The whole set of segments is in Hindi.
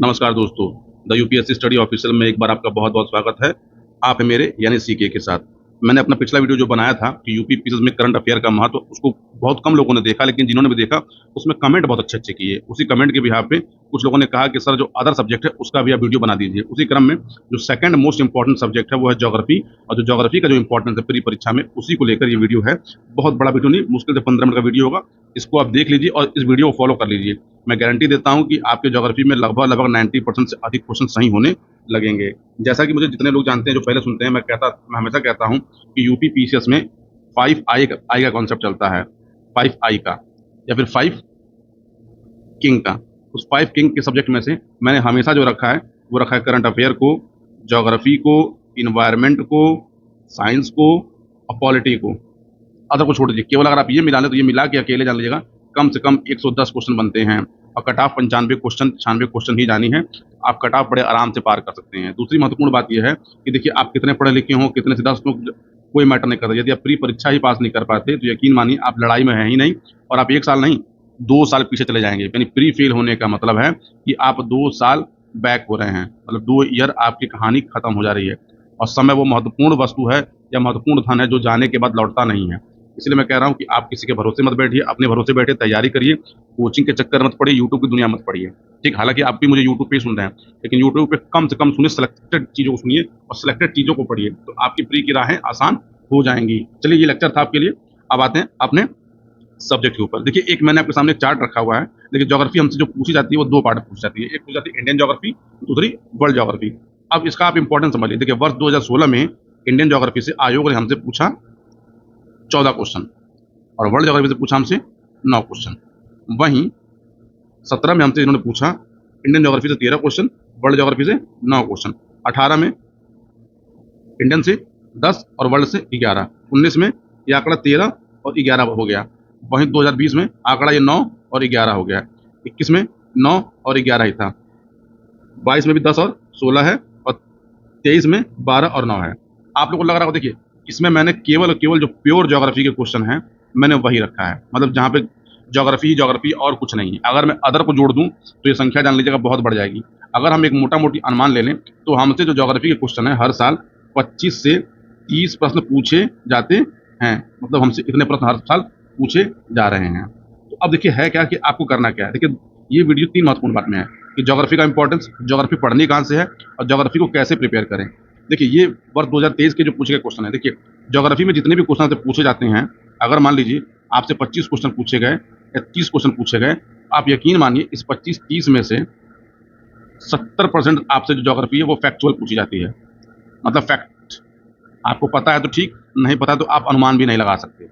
नमस्कार दोस्तों, द यूपीएससी स्टडी ऑफिशियल में एक बार आपका बहुत-बहुत स्वागत है। आप हैं मेरे यानी सीके के साथ। मैंने अपना पिछला वीडियो जो बनाया था कि यूपी क्विज़ में करंट अफेयर का महत्व, उसको बहुत कम लोगों ने देखा, लेकिन जिन्होंने भी देखा उसमें कमेंट बहुत अच्छे-अच्छे किए। उसी कमेंट के बिहाफ़ पे कुछ लोगों ने कहा कि सर जो अदर सब्जेक्ट है उसका भी आप वीडियो बना दीजिए। उसी क्रम में जो सेकंड मोस्ट इम्पोर्टेंट सब्जेक्ट है वो है ज्योग्राफी, और जो ज्योग्राफी का जो इम्पोर्टेंस है प्री परीक्षा में, उसी को लेकर ये वीडियो है। बहुत बड़ा वीडियो नहीं, मुश्किल से 15 मिनट का वीडियो होगा। इसको आप देख लीजिए और इस वीडियो को फॉलो कर लीजिए। मैं गारंटी देता हूँ कि आपके ज्योग्राफी में लगभग-लगभग 90% से अधिक क्वेश्चन सही होने लगेंगे। जैसा कि मुझे जितने लोग जानते हैं, जो पहले सुनते हैं, मैं हमेशा कहता हूँ कि यूपी पीसीएस में 5 आई का कॉन्सेप्ट चलता है, 5 आई का या फिर 5 किंग का। उस 5 किंग के सब्जेक्ट में से मैंने हमेशा जो रखा है, वो रखा है करंट अफेयर को, ज्योग्राफी को, एनवायरनमेंट को, साइंस को और पॉलिटी को। अदर को छोड़ दीजिए, केवल अगर आप ये मिला लें तो ये मिला के अकेले जान लीजिएगा कम से कम 110 क्वेश्चन बनते हैं, और कट ऑफ 95 क्वेश्चन ही जानी है। आप कट ऑफ बड़े आराम से पार कर सकते हैं। दूसरी महत्वपूर्ण बात यह है कि देखिए, आप कितने पढ़े लिखे हों, कितने सीधा कोई मैटर नहीं करता। यदि आप प्री परीक्षा ही पास नहीं कर पाते तो यकीन मानिए आप लड़ाई में हैं ही नहीं, और आप 1 साल नहीं 2 साल पीछे चले जाएंगे। यानी प्री फेल होने का मतलब है कि आप 2 साल बैक हो रहे हैं, मतलब 2 ईयर आपकी कहानी खत्म हो जा रही है। और समय वो महत्वपूर्ण वस्तु है या महत्वपूर्ण धन है जो जाने के बाद लौटता नहीं है। इसलिए मैं कह रहा हूँ कि आप किसी के भरोसे मत बैठिए, अपने भरोसे बैठिए, तैयारी करिए, कोचिंग के चक्कर मत पड़िए, यूट्यूब की दुनिया मत पड़िए। ठीक, हालाँकि आप भी मुझे यूट्यूब पे ही सुन रहे हैं, लेकिन यूट्यूब पे कम से कम सुनिए, सिलेक्टेड चीज़ों को सुनिए और सिलेक्टेड चीज़ों को पढ़िए, तो आपकी प्री की राहें आसान हो जाएँगी। चलिए, ये लेक्चर था आपके लिए। अब आते हैं अपने सब्जेक्ट के ऊपर। देखिए, एक मैंने आपके सामने एक चार्ट रखा हुआ है। देखिए, ज्योग्राफी हमसे जो पूछी जाती है वो 2 पार्ट में पूछी जाती है। एक पूछी जाती है इंडियन ज्योग्राफी, दूसरी वर्ल्ड ज्योग्राफी। अब इसका आप इम्पोर्टेंस समझिए। देखिए, वर्ष 2016 में इंडियन ज्योग्राफी से आयोग ने हमसे पूछा 14 क्वेश्चन, और वर्ल्ड ज्योग्राफी से पूछा हमसे 9 क्वेश्चन। वहीं 17 में हमसे इन्होंने पूछा इंडियन ज्योग्राफी से 13 क्वेश्चन, वर्ल्ड ज्योग्राफी से 9 क्वेश्चन। 18 में इंडियन से 10 और वर्ल्ड से 11। 19 में ये आंकड़ा 13 और 11 हो गया। वहीं 2020 में आंकड़ा ये 9 और 11 हो गया। 21 में 9 और 11 ही था। 22 में भी 10 और 16 है, और 23 में 12 और 9 है। आप लोगों को लग रहा होगा, देखिए, इसमें मैंने केवल और केवल जो प्योर ज्योग्राफी के क्वेश्चन हैं, मैंने वही रखा है। मतलब जहाँ पे ज्योग्राफी ही ज्योग्राफी और कुछ नहीं है। अगर मैं अदर को जोड़ दूँ तो ये संख्या जान लीजिएगा बहुत बढ़ जाएगी। अगर हम एक मोटा-मोटी अनुमान ले लें तो हमसे जो ज्योग्राफी के क्वेश्चन है, हर साल 25 से 30 प्रश्न पूछे जाते हैं। मतलब हमसे इतने प्रश्न हर साल पूछे जा रहे हैं। तो अब देखिए, है क्या कि आपको करना क्या है। देखिए, ये वीडियो 3 महत्वपूर्ण बात में है कि ज्योग्राफी का इंपॉर्टेंस, ज्योग्राफी पढ़नी कहाँ से है, और ज्योग्राफी को कैसे प्रिपेयर करें। देखिए, ये वर्ष 2023 के जो पूछे गए क्वेश्चन है। देखिए, ज्योग्राफी में जितने भी क्वेश्चन आपसे पूछे जाते हैं, अगर मान लीजिए आपसे 25 क्वेश्चन पूछे गए या 30 क्वेश्चन पूछे गए, आप यकीन मानिए इस 25-30 में से 70% आपसे जो ज्योग्राफी है वो फैक्चुअल पूछी जाती है। मतलब फैक्ट आपको पता है तो ठीक, नहीं पता तो आप अनुमान भी नहीं लगा सकते।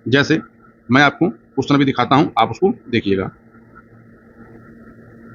जैसे मैं आपको क्वेश्चन भी दिखाता हूँ, आप उसको देखिएगा।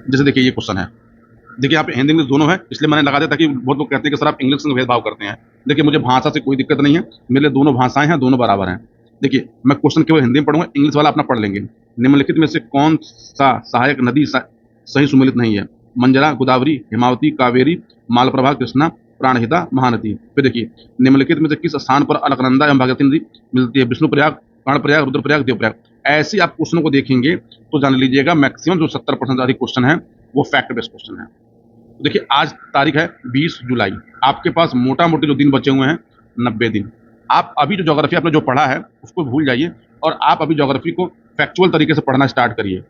जैसे देखिए, ये क्वेश्चन है। देखिए, यहाँ पे हिंदी इंग्लिश दोनों है, इसलिए मैंने लगा दिया, ताकि बहुत लोग कहते हैं कि सर आप इंग्लिश में भेदभाव करते हैं। देखिए, मुझे भाषा से कोई दिक्कत नहीं है, मेरे लिए दोनों भाषाएं हैं, दोनों बराबर हैं। देखिए, मैं क्वेश्चन केवल हिंदी में पढ़ूंगा, इंग्लिश वाला अपना पढ़ लेंगे। निम्नलिखित में से कौन सा सहायक नदी सही सुमेलित नहीं है? मंजरा, गोदावरी, हिमावती, कावेरी, मालप्रभा, कृष्णा, प्राणहिता, महानदी। फिर देखिए, निम्नलिखित में से किस स्थान पर अलकनंदा एवं भागीरथी नदी मिलती है? विष्णुप्रयाग, कर्णप्रयाग, रुद्रप्रयाग, देवप्रयाग। ऐसे आप क्वेश्चन को देखेंगे तो जान लीजिएगा मैक्सिमम जो 70% अधिक क्वेश्चन है वो फैक्ट बेस्ड क्वेश्चन है। तो देखिए, आज तारीख है 20 जुलाई। आपके पास मोटा-मोटी जो दिन बचे हुए हैं 90 दिन। आप अभी जो ज्योग्राफी आपने जो पढ़ा है उसको भूल जाइए, और आप अभी ज्योग्राफी को फैक्चुअल तरीके से पढ़ना स्टार्ट करिए।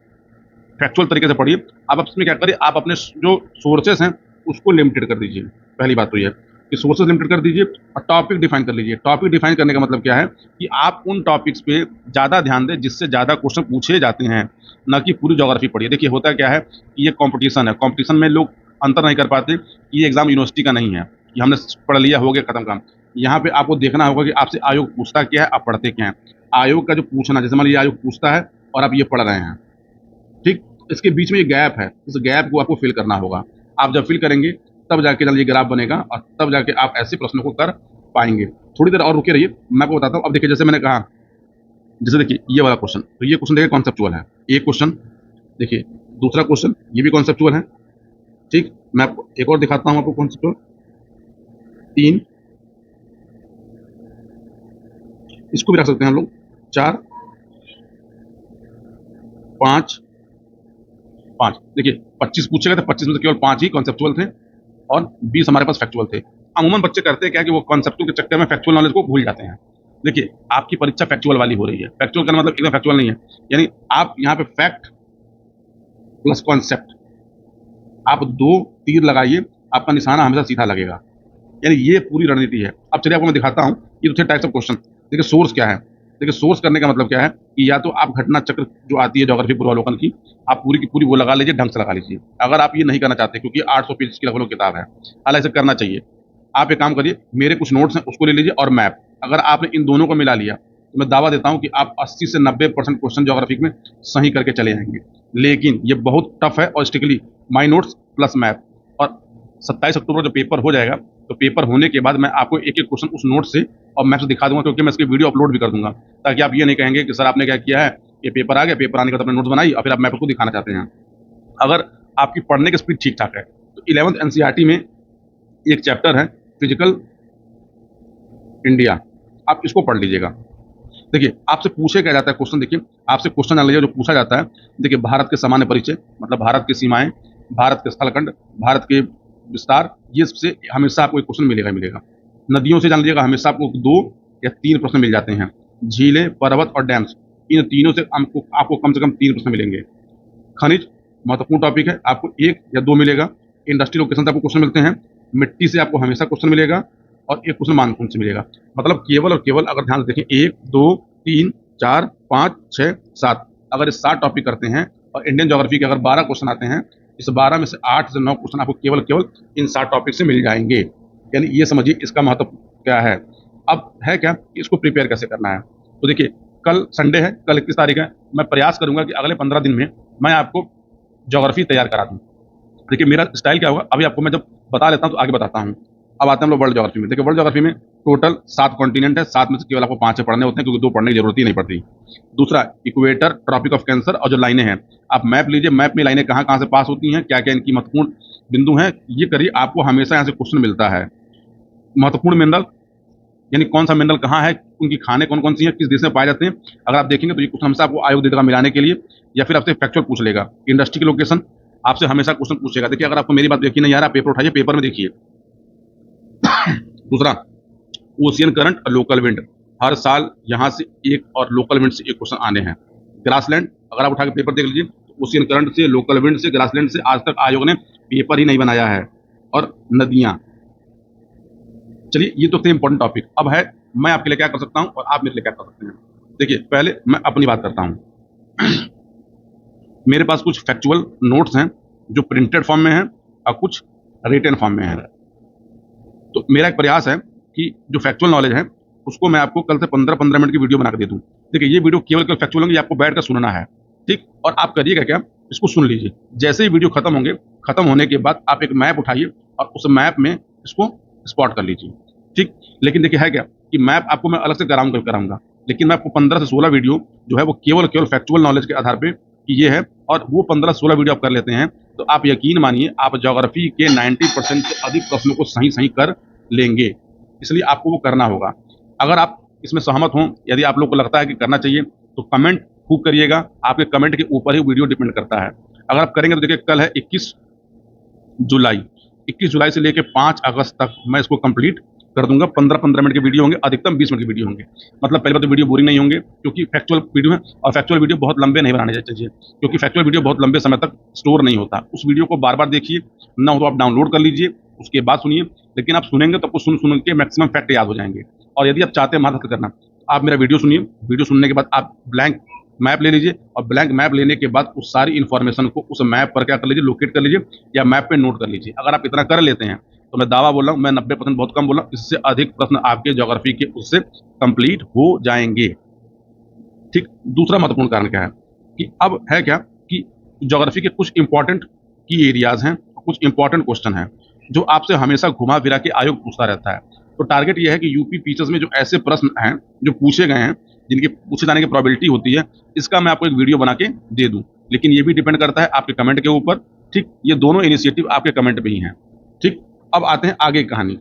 फैक्चुअल तरीके से पढ़िए। आप इसमें क्या करिए, आप अपने जो सोर्सेस हैं उसको लिमिटेड कर दीजिए। पहली बात तो ये है कि सोर्सेस लिमिटेड कर दीजिए, और टॉपिक डिफाइन कर लीजिए। टॉपिक डिफाइन करने का मतलब क्या है कि आप उन टॉपिक्स पे ज़्यादा ध्यान दें जिससे ज़्यादा क्वेश्चन पूछे जाते हैं, ना कि पूरी ज्योग्राफी पढ़िए। देखिए, होता क्या है कि ये कॉम्पिटिशन है, कॉम्पिटिशन में लोग अंतर नहीं कर पाते कि ये एग्जाम यूनिवर्सिटी का नहीं है कि हमने पढ़ लिया, हो गया, खत्म काम। यहाँ पे आपको देखना होगा कि आपसे आयोग पूछता क्या है, आप पढ़ते क्या हैं। आयोग का जो पूछना, जैसे मान लीजिए आयोग पूछता है और आप ये पढ़ रहे हैं, ठीक, इसके बीच में ये गैप है, इस गैप को आपको फिल करना होगा। आप जब फिल करेंगे तब जाके जल्दी ग्राफ बनेगा, और तब जाके आप ऐसे प्रश्नों को कर पाएंगे। थोड़ी देर और रुके रहिए, मैं आपको बताता हूँ। अब देखिए, जैसे मैंने कहा, जैसे देखिए ये वाला क्वेश्चन, तो ये क्वेश्चन देखिए कॉन्सेप्चुअल है। एक क्वेश्चन देखिए, दूसरा क्वेश्चन ये भी कॉन्सेप्चुअल है। ठीक, मैं आपको एक और दिखाता हूँ आपको कॉन्सेप्चुअल। 3, इसको भी रख सकते हैं हम लोग। 4, 5, 5। देखिए 25 पूछे गए थे, 25 में से केवल 5 ही कॉन्सेप्चुअल थे और 20 हमारे पास फैक्चुअल थे। अमूमन बच्चे करते क्या है कि वो कॉन्सेप्चुअल के चक्कर में फैक्चुअल नॉलेज को भूल जाते हैं। देखिए आपकी परीक्षा फैक्चुअल वाली हो रही है, फैक्चुअल का मतलब एकदम फैक्चुअल नहीं है, यानी आप यहाँ पे फैक्ट प्लस कॉन्सेप्ट, आप 2 तीर लगाइए, आपका निशाना हमेशा सीधा लगेगा, यानी ये पूरी रणनीति है। अब चलिए आपको मैं दिखाता हूँ ये तो थे टाइप्स ऑफ क्वेश्चन। देखिए सोर्स क्या है, देखिए सोर्स करने का मतलब क्या है कि या तो आप घटना चक्र जो आती है ज्योग्राफी पूर्वावलोकन की, आप पूरी की पूरी वो लगा लीजिए, ढंग से लगा लीजिए। अगर आप ये नहीं करना चाहते, क्योंकि 800 पेज की लगभग किताब है, हालांकि ऐसे करना चाहिए, आप एक काम करिए, मेरे कुछ नोट्स हैं उसको ले लीजिए और मैप, अगर आपने इन दोनों को मिला लिया तो मैं दावा देता हूं कि आप 80 से 90% क्वेश्चन ज्योग्राफी में सही करके चले जाएंगे। लेकिन ये बहुत टफ है और strictly my notes plus map. और 27 अक्टूबर जो पेपर हो जाएगा, तो पेपर होने के बाद मैं आपको एक एक क्वेश्चन उस नोट से और मैप से दिखा दूंगा, क्योंकि मैं इसकी वीडियो अपलोड भी कर दूंगा, ताकि आप ये नहीं कहेंगे कि सर आपने क्या किया है, ये पेपर आ गया, पेपर आने के बाद अपने नोट्स बनाई और फिर आप मैप को दिखाना चाहते हैं। अगर आपकी पढ़ने की स्पीड ठीक ठाक है तो 11th एनसीईआरटी में एक चैप्टर है फिजिकल इंडिया, आप इसको पढ़ लीजिएगा। देखिए आपसे पूछे क्या जाता है क्वेश्चन, देखिए आपसे क्वेश्चन जान लीजिए जो पूछा जाता है। देखिए भारत के सामान्य परिचय, मतलब भारत की सीमाएं, भारत के स्थलखंड, भारत के विस्तार, ये सबसे हमेशा आपको एक क्वेश्चन मिलेगा मिलेगा। नदियों से जान लीजिएगा, हमेशा आपको 2 या 3 प्रश्न मिल जाते हैं। झीलें, पर्वत और डैम्स, इन तीनों से आपको कम से कम 3 प्रश्न मिलेंगे। खनिज महत्वपूर्ण टॉपिक है, आपको 1 या 2 मिलेगा। इंडस्ट्री लोकेशन से आपको क्वेश्चन मिलते हैं। मिट्टी से आपको हमेशा क्वेश्चन मिलेगा और एक क्वेश्चन मानसून से मिलेगा। मतलब केवल और केवल अगर ध्यान से देखें 1 2 3 4 5 6 7, अगर ये 7 टॉपिक करते हैं और इंडियन ज्योग्राफी के अगर 12 क्वेश्चन आते हैं, इस 12 में से 8 से 9 क्वेश्चन आपको केवल केवल इन 7 टॉपिक से मिल जाएंगे। यानी ये समझिए इसका महत्व क्या है। अब है क्या कि इसको प्रिपेयर कैसे करना है। तो देखिए कल संडे है, कल 21 तारीख है, मैं प्रयास करूंगा कि अगले 15 दिन में मैं आपको ज्योग्राफी तैयार करा दूं। देखिए मेरा स्टाइल क्या होगा, अभी आपको मैं जब बता लेता हूं तो आगे बताता हूं। अब आते हैं हम लोग वर्ल्ड ज्योग्राफी में। देखिए वर्ल्ड ज्योग्राफी में टोटल 7 कॉन्टिनेंट है, 7 में से केवल आपको 5 पढ़ने होते हैं, क्योंकि 2 पढ़ने की जरूरत ही नहीं पड़ती। दूसरा इक्वेटर, ट्रॉपिक ऑफ कैंसर और जो लाइनें हैं, आप मैप लीजिए, मैप में लाइनें कहाँ कहाँ से पास होती हैं, क्या क्या इनकी महत्वपूर्ण बिंदु हैं, ये करिए, आपको हमेशा यहाँ से क्वेश्चन मिलता है। महत्वपूर्ण मिनरल, यानी कौन सा मिनरल कहाँ है, उनकी खाने कौन कौन सी हैं, किस देश में पाए जाते हैं, अगर आप देखेंगे तो ये क्वेश्चन हमेशा आपको आयोग देगा मिलाने के लिए, या फिर आपसे फैक्चुअल पूछ लेगा। इंडस्ट्री की लोकेशन आपसे हमेशा क्वेश्चन पूछेगा। देखिए अगर आपको मेरी बात यकीन नहीं आ रहा, पेपर उठाइए, पेपर में देखिए। दूसरा ओशियन करंट और लोकल विंड, हर साल यहाँ से एक और लोकल विंड से एक क्वेश्चन आने हैं। ग्रासलैंड, अगर आप उठा के पेपर देख लीजिए, तो ओशियन करंट से, लोकल विंड से, ग्रासलैंड से आज तक आयोग ने पेपर ही नहीं बनाया है। और नदियाँ, चलिए ये तो थे इंपॉर्टेंट टॉपिक। अब है मैं आपके लिए क्या कर सकता हूँ और आप मेरे लिए क्या कर सकते हैं। देखिए पहले मैं अपनी बात करता हूँ। मेरे पास कुछ फैक्चुअल नोट्स हैं जो प्रिंटेड फॉर्म में हैं और कुछ रिटन फॉर्म में हैं। तो मेरा एक प्रयास है कि जो फैक्चुअल नॉलेज है उसको मैं आपको कल से 15-15 मिनट की वीडियो बना के दे दूं। देखिए ये वीडियो केवल फैक्चुअल होंगी, आपको बैठ कर सुनना है, ठीक। और आप करिएगा क्या, इसको सुन लीजिए, जैसे ही वीडियो खत्म होंगे, खत्म होने के बाद आप एक मैप उठाइए और उस मैप में इसको स्पॉट कर लीजिए, ठीक। लेकिन देखिए है क्या कि मैप आपको मैं अलग से कराऊंगा, लेकिन मैं आपको 15 से 16 वीडियो जो है वो केवल केवल फैक्चुअल नॉलेज के आधार पर कि ये है, और वो 15-16 वीडियो आप कर लेते हैं तो आप यकीन मानिए आप ज्योग्राफी के 90% से अधिक प्रश्नों को सही सही कर लेंगे। इसलिए आपको वो करना होगा। अगर आप इसमें सहमत हों, यदि आप लोग को लगता है कि करना चाहिए, तो कमेंट खूब करिएगा, आपके कमेंट के ऊपर ही वीडियो डिपेंड करता है। अगर आप करेंगे तो देखिए कल है 21 जुलाई, 21 जुलाई से लेकर 5 अगस्त तक मैं इसको कंप्लीट कर दूंगा। 15-15 मिनट के वीडियो होंगे, अधिकतम 20 मिनट के वीडियो होंगे। मतलब पहले बात तो वीडियो बोरिंग नहीं होंगे, क्योंकि फैक्चुअल वीडियो है, और फैक्चुअल वीडियो बहुत लंबे नहीं बनाने चाहिए, क्योंकि फैक्चुअल वीडियो बहुत लंबे समय तक स्टोर नहीं होता। उस वीडियो को बार बार देखिए, ना हो तो आप डाउनलोड कर लीजिए, उसके बाद सुनिए। लेकिन आप सुनेंगे तो आपको सुन के मैक्सिमम फैक्ट याद हो जाएंगे। और यदि आप चाहते हैं मदद करना, आप मेरा वीडियो सुनिए, वीडियो सुनने के बाद आप ब्लैंक मैप ले लीजिए, और ब्लैंक मैप लेने के बाद उस सारी इन्फॉर्मेशन को उस मैप पर क्या कर लीजिए, लोकेट कर लीजिए या मैप पे नोट कर लीजिए। अगर आप इतना कर लेते हैं तो मैं दावा बोल रहा हूँ, मैं 90% बहुत कम बोल रहा हूँ, इससे अधिक प्रश्न आपके ज्योग्राफी के उससे कंप्लीट हो जाएंगे, ठीक। दूसरा महत्वपूर्ण कारण क्या है कि अब है क्या कि ज्योग्राफी के कुछ इंपॉर्टेंट की एरियाज हैं, कुछ इंपॉर्टेंट क्वेश्चन हैं जो आपसे हमेशा घुमा फिरा के आयोग पूछता रहता है। तो टारगेट ये है कि यूपी पीचर्स में जो ऐसे प्रश्न हैं जो पूछे गए हैं, जिनके पूछे जाने की प्रोबेबिलिटी होती है, इसका मैं आपको एक वीडियो बना के दे दूं। लेकिन ये भी डिपेंड करता है आपके कमेंट के ऊपर, ठीक। ये दोनों इनिशिएटिव आपके कमेंट पे ही हैं, ठीक। अब आते हैं आगे की कहानी।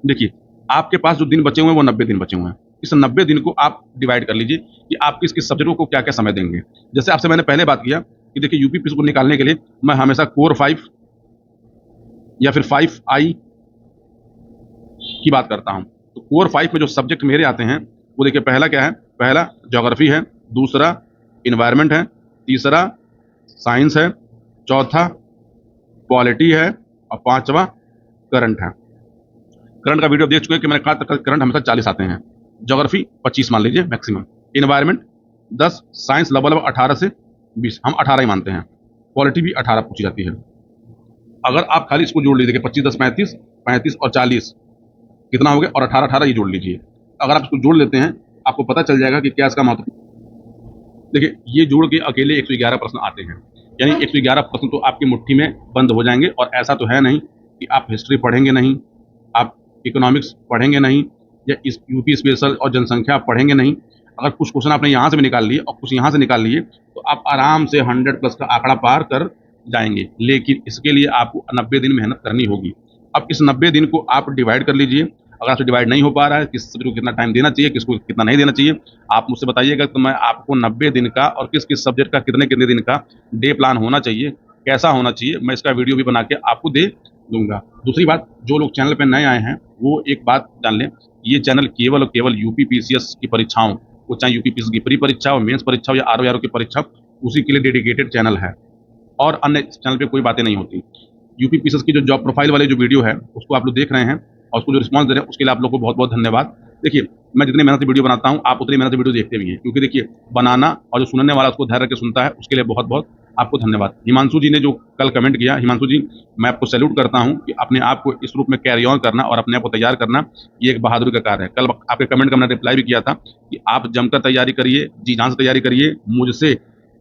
देखिए आपके पास जो दिन बचे हुए हैं वो 90 दिन बचे हुए हैं। इस 90 दिन को आप डिवाइड कर लीजिए कि आप किस किस सब्जेक्ट को क्या क्या समय देंगे। जैसे आपसे मैंने पहले बात किया कि देखिए यूपी पीसीएस को निकालने के लिए मैं हमेशा कोर 5 या फिर 5I की बात करता हूँ। तो कोर 5 में जो सब्जेक्ट मेरे आते हैं वो देखिए, पहला क्या है, पहला ज्योग्राफी है, दूसरा इन्वायरमेंट है, तीसरा साइंस है, चौथा पॉलिटी है और पांचवा करंट है। करंट का वीडियो देख चुके हैं कि मैंने कहा था करंट हमेशा 40 आते हैं, ज्योग्राफी 25 मान लीजिए मैक्सिमम, इन्वायरमेंट 10, साइंस लगभग 18 से 20, हम 18 ही मानते हैं, पॉलिटी भी 18 पूछी जाती है। अगर आप खाली इसको जोड़ लीजिए 25 10 35, 35 और 40 कितना हो गया, और 18 18 ये जोड़ लीजिए। अगर आप इसको जोड़ लेते हैं आपको पता चल जाएगा कि क्या इसका महत्व। देखिए ये जोड़ के अकेले 111 प्रश्न आते हैं, यानी 111 प्रश्न तो आपकी मुट्ठी में बंद हो जाएंगे। और ऐसा तो है नहीं कि आप हिस्ट्री पढ़ेंगे नहीं, आप इकोनॉमिक्स पढ़ेंगे नहीं, या इस यूपी स्पेशल और जनसंख्या आप पढ़ेंगे नहीं। अगर कुछ क्वेश्चन आपने यहाँ से भी निकाल लिए और कुछ यहाँ से निकाल लिए तो आप आराम से 100+ का आंकड़ा पार कर जाएंगे। लेकिन इसके लिए आपको 90 दिन मेहनत करनी होगी। अब इस 90 दिन को आप डिवाइड कर लीजिए। अगर आपसे डिवाइड नहीं हो पा रहा है, किस सब्जेक्ट को कितना टाइम देना चाहिए, किसको कितना नहीं देना चाहिए, आप मुझसे बताइएगा तो मैं आपको 90 दिन का और किस किस सब्जेक्ट का कितने कितने दिन का डे प्लान होना चाहिए, कैसा होना चाहिए, मैं इसका वीडियो भी बना के आपको दे दूंगा। दूसरी बात, जो लोग चैनल पर नए आए हैं वो एक बात जान लें, ये चैनल केवल और केवल यूपी पीसीएस की परीक्षाओं, वो चाहे यूपी पीसीएस की प्री परीक्षा हो, मेंस परीक्षा हो या आरओ की परीक्षा, उसी के लिए डेडिकेटेड चैनल है और अन्य चैनल पे कोई बातें नहीं होती। यूपी पीसीएस की जो जॉब प्रोफाइल वाले जो वीडियो है उसको आप लोग देख रहे हैं और उसको जो रिस्पांस दे रहे हैं उसके लिए आप लोग को बहुत बहुत धन्यवाद। देखिए मैं जितनी मेहनत से वीडियो बनाता हूँ आप उतनी मेहनत से वीडियो देखते भी हैं, क्योंकि देखिए बनाना और जो सुनने वाला उसको धैर्य रख के सुनता है, उसके लिए बहुत बहुत आपको धन्यवाद। हिमांशु जी ने जो कल कमेंट किया, हिमांशु जी मैं आपको सैल्यूट करता हूँ कि अपने आप को इस रूप में कैरी ऑन करना और अपने आप को तैयार करना, ये एक बहादुरी का कार्य है। कल आपके कमेंट का मैंने रिप्लाई भी किया था कि आप जमकर तैयारी करिए, जी जान से तैयारी करिए, मुझसे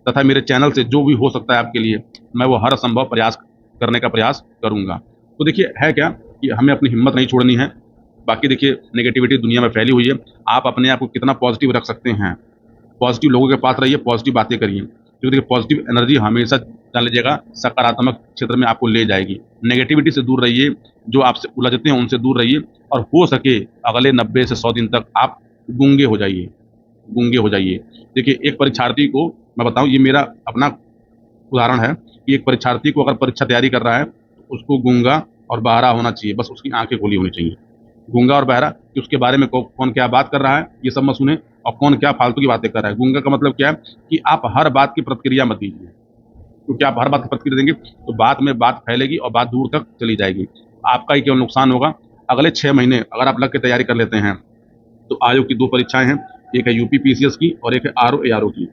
तथा मेरे चैनल से जो भी हो सकता है आपके लिए मैं वो हर संभव प्रयास करने का प्रयास करूंगा। तो देखिए है क्या कि हमें अपनी हिम्मत नहीं छोड़नी है। बाकी देखिए नेगेटिविटी दुनिया में फैली हुई है, आप अपने आप को कितना पॉजिटिव रख सकते हैं, पॉजिटिव लोगों के पास रहिए, पॉजिटिव बातें करिए, क्योंकि देखिए पॉजिटिव एनर्जी हमेशा जान लीजिएगा सकारात्मक क्षेत्र में आपको ले जाएगी। नेगेटिविटी से दूर रहिए, जो आपसे उलझते हैं उनसे दूर रहिए, और हो सके अगले 90 से 100 दिन तक आप गूंगे हो जाइए, गूंगे हो जाइए। देखिए एक परीक्षार्थी को मैं बताऊं, ये मेरा अपना उदाहरण है कि एक परीक्षार्थी को अगर परीक्षा तैयारी कर रहा है तो उसको गूंगा और बहरा होना चाहिए, बस उसकी आंखें खुली होनी चाहिए। गूंगा और बहरा कि उसके बारे में कौन क्या बात कर रहा है ये सब मत सुने, और कौन क्या फालतू की बातें कर रहा है। गूंगा का मतलब क्या है कि आप हर बात की प्रतिक्रिया मत दीजिए, क्योंकि आप हर बात की प्रतिक्रिया देंगे तो बात में बात फैलेगी और बात दूर तक चली जाएगी, आपका ही केवल नुकसान होगा। अगले 6 महीने अगर आप लग के तैयारी कर लेते हैं तो आयोग की 2 परीक्षाएं हैं, एक है यूपी पीसीएस की और एक है आरओ एआरओ की,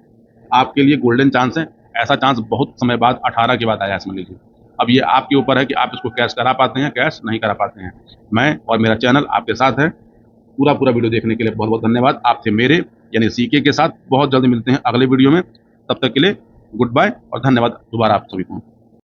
आपके लिए गोल्डन चांस है। ऐसा चांस बहुत समय बाद 18 के बाद आया, समझ लीजिए। अब ये आपके ऊपर है कि आप इसको कैश करा पाते हैं, कैश नहीं करा पाते हैं। मैं और मेरा चैनल आपके साथ है। पूरा वीडियो देखने के लिए बहुत बहुत धन्यवाद। आपसे मेरे यानी सीके के साथ बहुत जल्द मिलते हैं अगले वीडियो में। तब तक के लिए गुड बाय और धन्यवाद दोबारा आप सभी को।